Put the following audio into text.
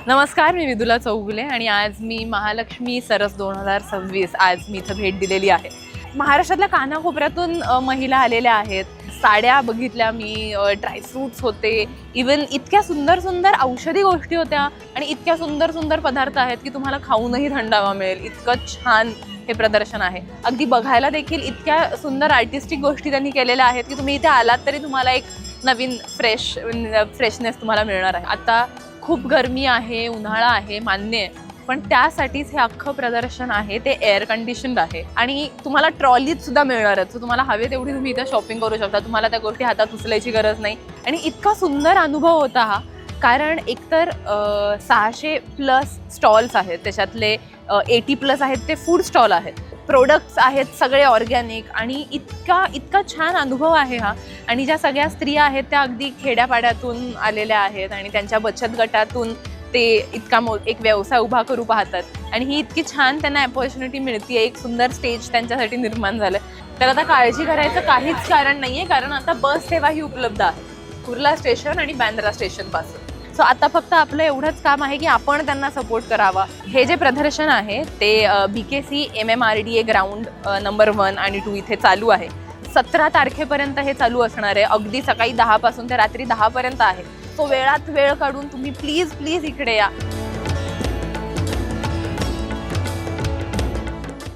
नमस्कार, मी विदुला चौगुले आणि आज मी महालक्ष्मी सरस 2026 आज मी इथं भेट दिलेली आहे. महाराष्ट्रातल्या कानाकोपऱ्यातून महिला आलेल्या आहेत. साड्या बघितल्या मी, ड्रायफ्रूट्स होते, इवन इतक्या सुंदर सुंदर औषधी गोष्टी होत्या आणि इतक्या सुंदर सुंदर पदार्थ आहेत की तुम्हाला खाऊनही थंडावा मिळेल. इतकं छान हे प्रदर्शन आहे. अगदी बघायला देखील इतक्या सुंदर आर्टिस्टिक गोष्टी त्यांनी केलेल्या आहेत की तुम्ही इथे आलात तरी तुम्हाला एक नवीन फ्रेशनेस तुम्हाला मिळणार आहे. आता खूप गरमी आहे, उन्हाळा आहे, मान्य आहे, पण त्यासाठीच हे अख्खं प्रदर्शन आहे ते एअर कंडिशन्ड आहे आणि तुम्हाला ट्रॉलीज सुद्धा मिळणार आहेत. सो तुम्हाला हवे तेवढी तुम्ही इथं शॉपिंग करू शकता. तुम्हाला त्या गोष्टी हातात उचलायची गरज नाही आणि इतका सुंदर अनुभव होता हा. कारण एकतर 600+ स्टॉल्स आहेत, त्याच्यातले 80+ आहेत ते फूड स्टॉल आहेत, प्रोडक्ट्स आहेत सगळे ऑर्गॅनिक आणि इतका छान अनुभव आहे हा. आणि ज्या सगळ्या स्त्रिया आहेत त्या अगदी खेड्यापाड्यातून आलेल्या आहेत आणि त्यांच्या बचत गटातून ते एक व्यवसाय उभा करू पाहतात आणि ही इतकी छान त्यांना अपॉर्च्युनिटी मिळते. एक सुंदर स्टेज त्यांच्यासाठी निर्माण झालं. तर आता काळजी करायचं काहीच कारण नाही आहे, कारण आता बस सेवाही उपलब्ध आहे कुर्ला स्टेशन आणि बँड्रा स्टेशनपासून. सो आता फक्त आपलं एवढंच काम आहे की आपण त्यांना सपोर्ट करावा. हे जे प्रदर्शन आहे ते BKC MMRDA ग्राउंड नंबर 1 आणि 2 इथे चालू आहे. 17 तारखेपर्यंत हे चालू असणार आहे. अगदी सकाळी 10 पासून ते रात्री 10 पर्यंत आहे. सो वेळात वेळ काढून तुम्ही प्लीज इकडे या.